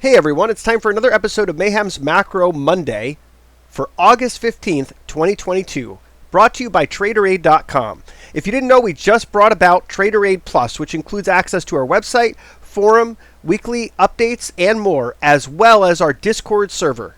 Hey everyone, it's time for another episode of Mayhem's Macro Monday for August 15th, 2022, brought to you by TraderAid.com. If you didn't know, we just brought about TraderAid Plus, which includes access to our website, forum, weekly updates, and more, as well as our Discord server.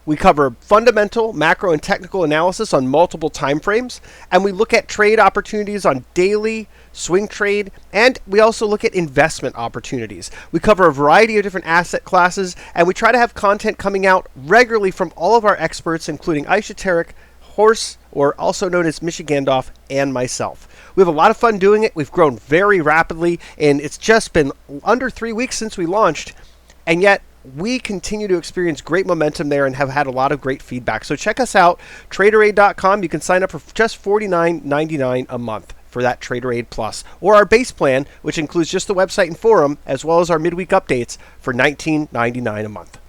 We cover fundamental, macro, and technical analysis on multiple time frames, and we look at trade opportunities on daily, swing trade, and we also look at investment opportunities. We cover a variety of different asset classes, and we try to have content coming out regularly from all of our experts, including Aisha Tarek, Horse, or also known as Michigandolph, and myself. We have a lot of fun doing it. We've grown very rapidly, and it's just been under 3 weeks since we launched, and yet we continue to experience great momentum there and have had a lot of great feedback. So check us out, TraderAid.com. You can sign up for just $49.99 a month for that TraderAid Plus, or our base plan, which includes just the website and forum, as well as our midweek updates for $19.99 a month.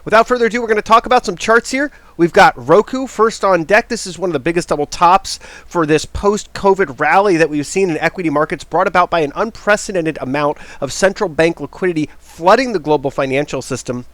Without further ado, we're going to talk about some charts here. We've got Roku first on deck. This is one of the biggest double tops for this post-COVID rally that we've seen in equity markets, brought about by an unprecedented amount of central bank liquidity flooding the global financial system.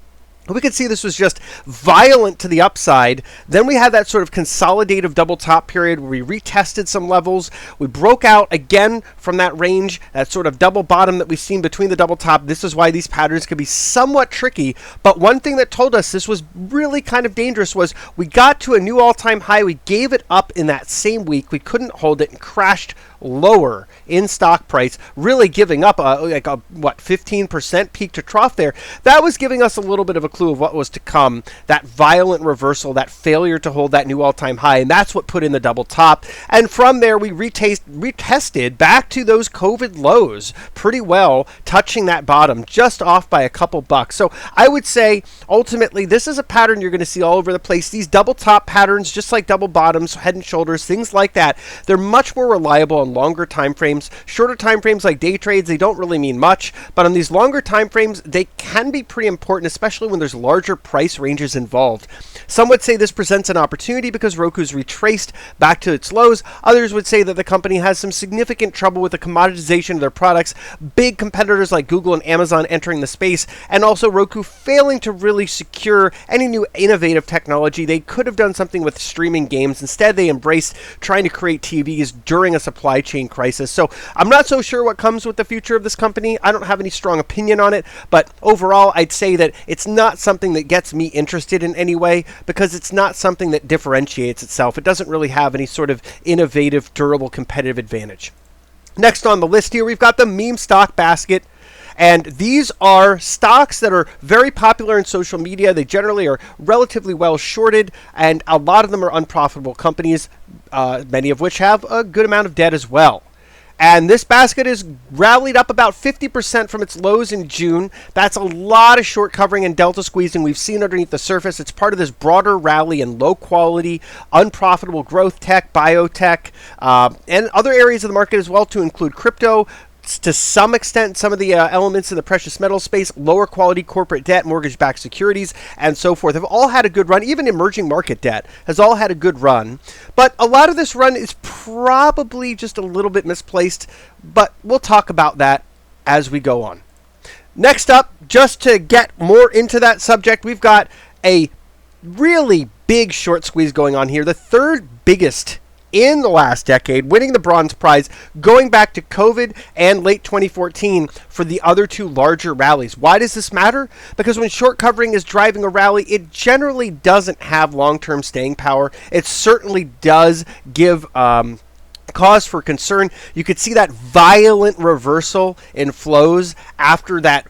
We could see this was just violent to the upside. Then we had that sort of consolidative double top period where we retested some levels. We broke out again from that range, that sort of double bottom that we've seen between the double top. This is why these patterns could be somewhat tricky. But one thing that told us this was really kind of dangerous was we got to a new all-time high. We gave it up in that same week. We couldn't hold it and crashed lower in stock price, really giving up a 15% peak to trough there. That was giving us a little bit of a clue of what was to come, that violent reversal, that failure to hold that new all-time high, and that's what put in the double top. And from there, we retested back to those COVID lows pretty well, touching that bottom just off by a couple bucks. So I would say, ultimately, this is a pattern you're going to see all over the place. These double top patterns, just like double bottoms, head and shoulders, things like that, they're much more reliable on longer time frames. Shorter time frames like day trades, they don't really mean much, but on these longer time frames, they can be pretty important, especially when there's larger price ranges involved. Some would say this presents an opportunity because Roku's retraced back to its lows. Others would say that the company has some significant trouble with the commoditization of their products, big competitors like Google and Amazon entering the space, and also Roku failing to really secure any new innovative technology. They could have done something with streaming games. Instead, they embraced trying to create TVs during a supply chain crisis. So I'm not so sure what comes with the future of this company. I don't have any strong opinion on it, but overall, I'd say that it's not something that gets me interested in any way because it's not something that differentiates itself. It doesn't really have any sort of innovative, durable, competitive advantage. Next on the list here, we've got the meme stock basket. And these are stocks that are very popular in social media. They generally are relatively well shorted, and a lot of them are unprofitable companies, many of which have a good amount of debt as well. And this basket is rallied up about 50% from its lows in June. That's a lot of short covering and delta squeezing we've seen underneath the surface. It's part of this broader rally in low quality, unprofitable growth tech, biotech, and other areas of the market as well, to include crypto. To some extent, some of the elements in the precious metal space, lower quality corporate debt, mortgage-backed securities, and so forth have all had a good run. Even emerging market debt has all had a good run. But a lot of this run is probably just a little bit misplaced, but we'll talk about that as we go on. Next up, just to get more into that subject, we've got a really big short squeeze going on here, the third biggest in the last decade, winning the bronze prize, going back to COVID and late 2014 for the other two larger rallies. Why does this matter? Because when short covering is driving a rally, it generally doesn't have long-term staying power. It certainly does give cause for concern. You could see that violent reversal in flows after that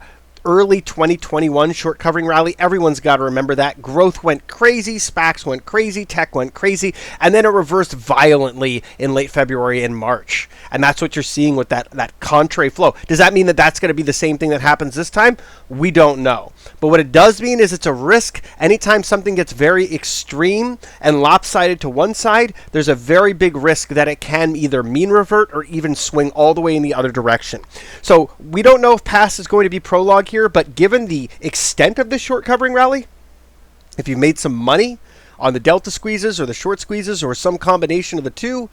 early 2021 short covering rally. Everyone's got to remember that. Growth went crazy, SPACs went crazy, tech went crazy, and then it reversed violently in late February and March. And that's what you're seeing with that contrary flow. Does that mean that that's going to be the same thing that happens this time? We don't know. But what it does mean is it's a risk. Anytime something gets very extreme and lopsided to one side, there's a very big risk that it can either mean revert or even swing all the way in the other direction. So we don't know if past is going to be prologue here, but given the extent of this short covering rally, if you made some money on the delta squeezes or the short squeezes or some combination of the two,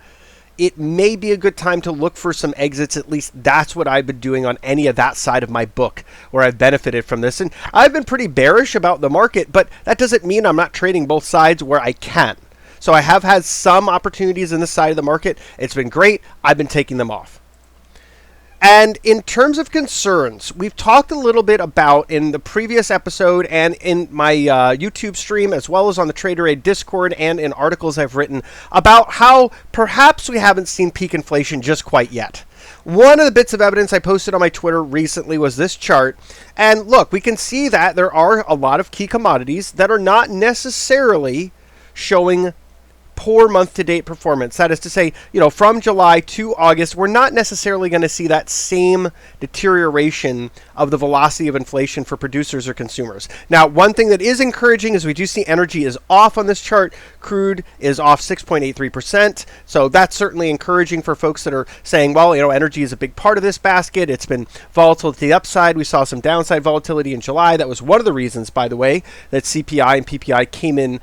it may be a good time to look for some exits. At least that's what I've been doing on any of that side of my book where I've benefited from this. And I've been pretty bearish about the market, but that doesn't mean I'm not trading both sides where I can. So I have had some opportunities in this side of the market. It's been great. I've been taking them off. And in terms of concerns, we've talked a little bit about in the previous episode and in my YouTube stream, as well as on the TraderAid Discord and in articles I've written about how perhaps we haven't seen peak inflation just quite yet. One of the bits of evidence I posted on my Twitter recently was this chart. And look, we can see that there are a lot of key commodities that are not necessarily showing poor month-to-date performance. That is to say, from July to August, we're not necessarily going to see that same deterioration of the velocity of inflation for producers or consumers. Now, one thing that is encouraging is we do see energy is off on this chart. Crude is off 6.83%. So that's certainly encouraging for folks that are saying, well, energy is a big part of this basket. It's been volatile to the upside. We saw some downside volatility in July. That was one of the reasons, by the way, that CPI and PPI came in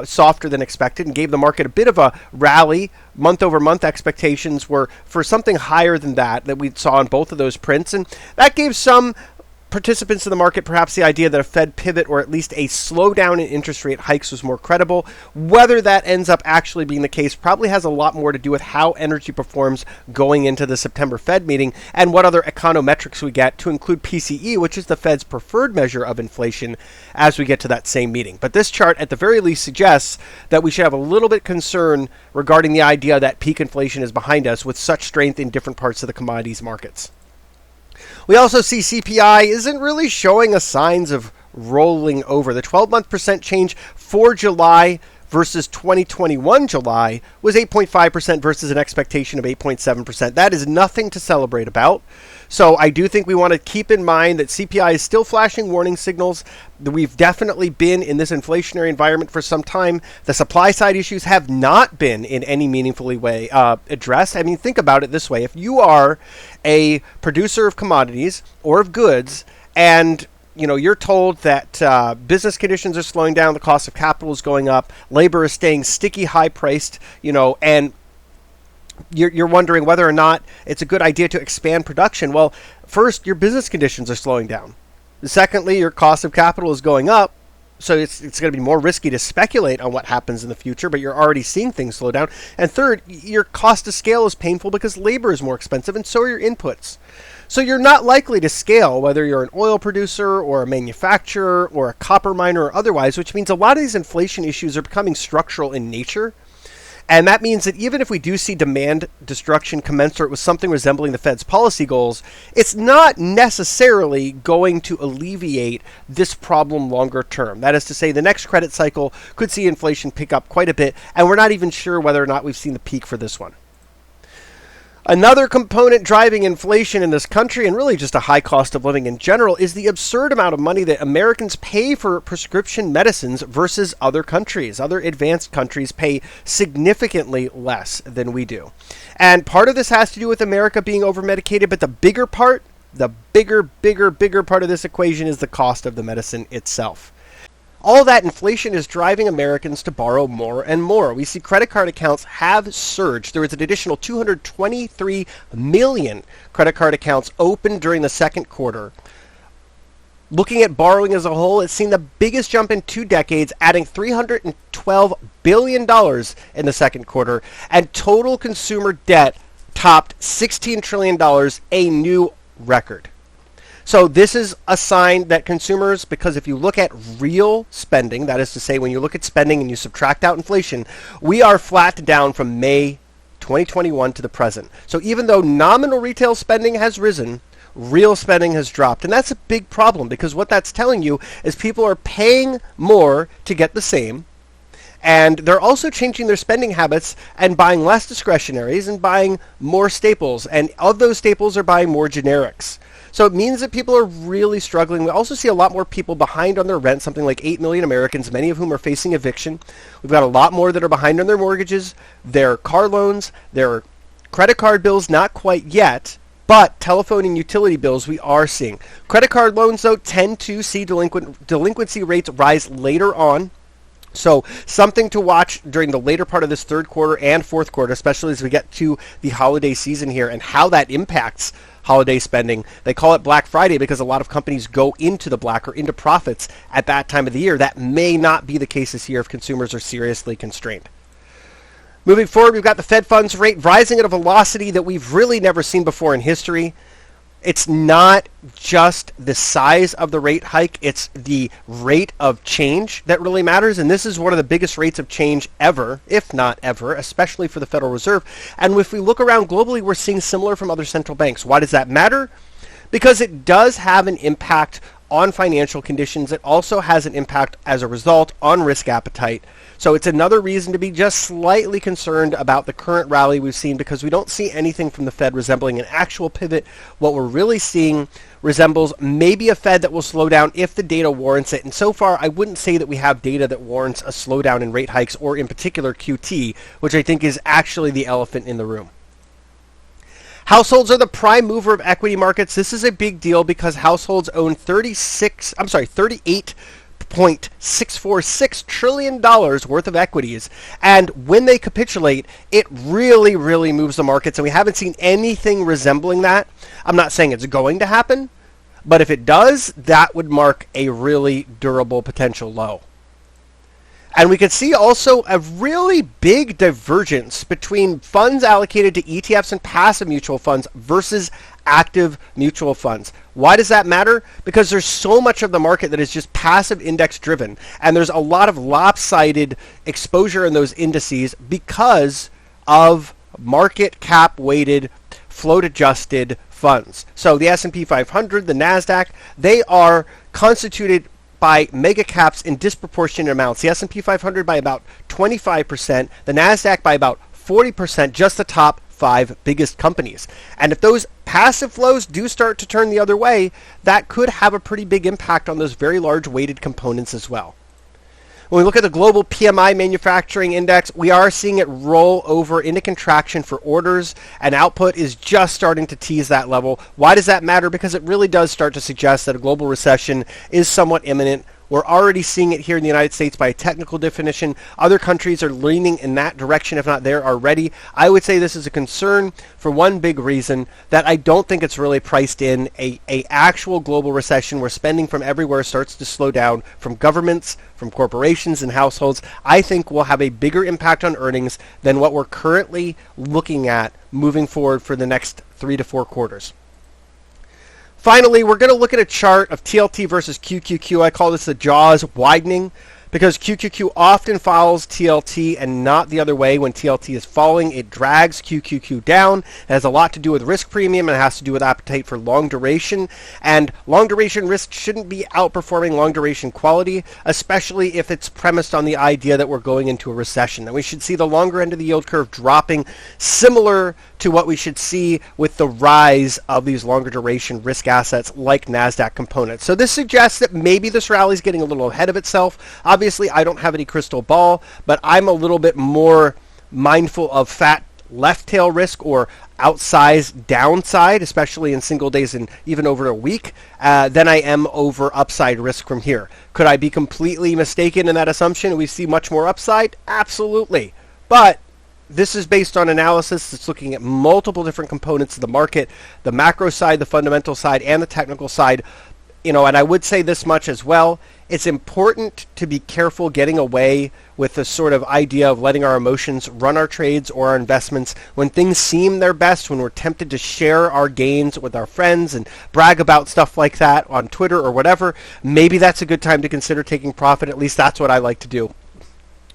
softer than expected and gave the market a bit of a rally. Month over month expectations were for something higher than that we saw in both of those prints. And that gave some participants in the market perhaps the idea that a Fed pivot or at least a slowdown in interest rate hikes was more credible. Whether that ends up actually being the case probably has a lot more to do with how energy performs going into the September Fed meeting and what other econometrics we get, to include PCE, which is the Fed's preferred measure of inflation, as we get to that same meeting. But this chart at the very least suggests that we should have a little bit concern regarding the idea that peak inflation is behind us with such strength in different parts of the commodities markets. We also see CPI isn't really showing us signs of rolling over. The 12-month percent change for July versus 2021 July was 8.5% versus an expectation of 8.7%. That is nothing to celebrate about. So I do think we want to keep in mind that CPI is still flashing warning signals. We've definitely been in this inflationary environment for some time. The supply side issues have not been in any meaningful way addressed. I mean, think about it this way. If you are a producer of commodities or of goods and you're told that business conditions are slowing down, the cost of capital is going up, labor is staying sticky, high priced, and you're wondering whether or not it's a good idea to expand production. Well, first, your business conditions are slowing down. Secondly, your cost of capital is going up. So it's going to be more risky to speculate on what happens in the future, but you're already seeing things slow down. And third, your cost to scale is painful because labor is more expensive, and so are your inputs. So you're not likely to scale, whether you're an oil producer or a manufacturer or a copper miner or otherwise, which means a lot of these inflation issues are becoming structural in nature. And that means that even if we do see demand destruction commensurate with something resembling the Fed's policy goals, it's not necessarily going to alleviate this problem longer term. That is to say, the next credit cycle could see inflation pick up quite a bit, and we're not even sure whether or not we've seen the peak for this one. Another component driving inflation in this country, and really just a high cost of living in general, is the absurd amount of money that Americans pay for prescription medicines versus other countries. Other advanced countries pay significantly less than we do. And part of this has to do with America being over-medicated, but the bigger part, the bigger part of this equation is the cost of the medicine itself. All that inflation is driving Americans to borrow more and more. We see credit card accounts have surged. There was an additional 223 million credit card accounts opened during the second quarter. Looking at borrowing as a whole, it's seen the biggest jump in 2 decades, adding $312 billion in the second quarter, and total consumer debt topped $16 trillion, a new record. So this is a sign that consumers, because if you look at real spending, that is to say, when you look at spending and you subtract out inflation, we are flat down from May 2021 to the present. So even though nominal retail spending has risen, real spending has dropped. And that's a big problem, because what that's telling you is people are paying more to get the same. And they're also changing their spending habits and buying less discretionaries and buying more staples. And of those staples, are buying more generics. So it means that people are really struggling. We also see a lot more people behind on their rent, something like 8 million Americans, many of whom are facing eviction. We've got a lot more that are behind on their mortgages, their car loans, their credit card bills, not quite yet, but telephone and utility bills we are seeing. Credit card loans, though, tend to see delinquency rates rise later on, So something to watch during the later part of this third quarter and fourth quarter, especially as we get to the holiday season here and how that impacts holiday spending. They call it Black Friday because a lot of companies go into the black or into profits at that time of the year. That may not be the case this year if consumers are seriously constrained. Moving forward, we've got the Fed funds rate rising at a velocity that we've really never seen before in history. It's not just the size of the rate hike, it's the rate of change that really matters. And this is one of the biggest rates of change ever, if not ever, especially for the Federal Reserve. And if we look around globally, we're seeing similar from other central banks. Why does that matter? Because it does have an impact on financial conditions. It also has an impact as a result on risk appetite. So it's another reason to be just slightly concerned about the current rally we've seen, because we don't see anything from the Fed resembling an actual pivot. What we're really seeing resembles maybe a Fed that will slow down if the data warrants it. And so far, I wouldn't say that we have data that warrants a slowdown in rate hikes, or in particular QT, which I think is actually the elephant in the room. Households are the prime mover of equity markets. This is a big deal because households own $38.646 trillion worth of equities. And when they capitulate, it really, really moves the markets. And we haven't seen anything resembling that. I'm not saying it's going to happen, but if it does, that would mark a really durable potential low. And we could see also a really big divergence between funds allocated to ETFs and passive mutual funds versus active mutual funds. Why does that matter? Because there's so much of the market that is just passive index driven, and there's a lot of lopsided exposure in those indices because of market cap weighted, float adjusted funds. So the S&P 500, the NASDAQ, they are constituted by mega caps in disproportionate amounts. The S&P 500 by about 25%, the NASDAQ by about 40%, just the top 5 biggest companies. And if those passive flows do start to turn the other way, that could have a pretty big impact on those very large weighted components as well. When we look at the global PMI manufacturing index, we are seeing it roll over into contraction for orders, and output is just starting to tease that level. Why does that matter? Because it really does start to suggest that a global recession is somewhat imminent. We're already seeing it here in the United States by a technical definition. Other countries are leaning in that direction, if not there already. I would say this is a concern for one big reason, that I don't think it's really priced in a actual global recession where spending from everywhere starts to slow down, from governments, from corporations and households. I think will have a bigger impact on earnings than what we're currently looking at moving forward for the next 3 to 4 quarters. Finally, we're going to look at a chart of TLT versus QQQ. I call this the jaws widening, because QQQ often follows TLT and not the other way. When TLT is falling, it drags QQQ down. It has a lot to do with risk premium, and it has to do with appetite for long duration. And long duration risk shouldn't be outperforming long duration quality, especially if it's premised on the idea that we're going into a recession. And we should see the longer end of the yield curve dropping, similar to what we should see with the rise of these longer duration risk assets like NASDAQ components. So this suggests that maybe this rally is getting a little ahead of itself. Obviously, I don't have any crystal ball, but I'm a little bit more mindful of fat left tail risk or outsized downside, especially in single days and even over a week, than I am over upside risk from here. Could I be completely mistaken in that assumption? We see much more upside? Absolutely. But this is based on analysis that's looking at multiple different components of the market, the macro side, the fundamental side, and the technical side. And I would say this much as well. It's important to be careful getting away with the sort of idea of letting our emotions run our trades or our investments when things seem their best, when we're tempted to share our gains with our friends and brag about stuff like that on Twitter or whatever. Maybe that's a good time to consider taking profit. At least that's what I like to do.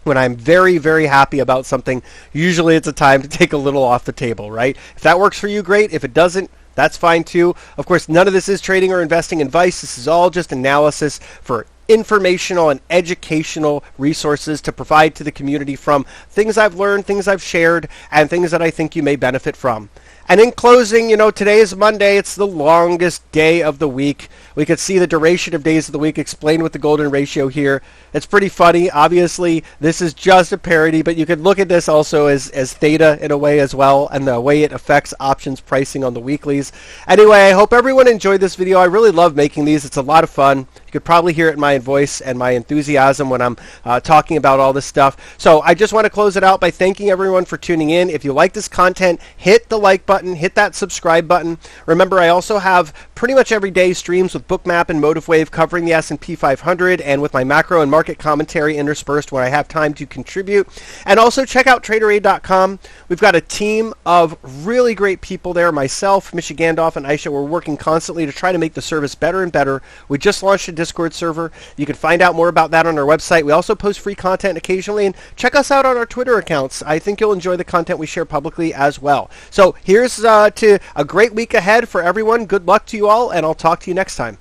When I'm very, very happy about something, usually it's a time to take a little off the table, right? If that works for you, great. If it doesn't, that's fine too. Of course, none of this is trading or investing advice. This is all just analysis for informational and educational resources to provide to the community from things I've learned, things I've shared, and things that I think you may benefit from. And in closing, today is Monday. It's the longest day of the week. We could see the duration of days of the week explained with the golden ratio here. It's pretty funny. Obviously, this is just a parody, but you could look at this also as theta in a way as well, and the way it affects options pricing on the weeklies. Anyway, I hope everyone enjoyed this video. I really love making these. It's a lot of fun. You could probably hear it in my voice and my enthusiasm when I'm talking about all this stuff. So I just want to close it out by thanking everyone for tuning in. If you like this content, hit the like button, hit that subscribe button. Remember, I also have pretty much every day streams with Bookmap and MotiveWave covering the S&P 500, and with my macro and market commentary interspersed when I have time to contribute. And also check out TraderAid.com. We've got a team of really great people there. Myself, Misha Gandalf, and Aisha, we're working constantly to try to make the service better and better. We just launched a Discord server. You can find out more about that on our website. We also post free content occasionally, and check us out on our Twitter accounts. I think you'll enjoy the content we share publicly as well. So here's to a great week ahead for everyone. Good luck to you all, and I'll talk to you next time.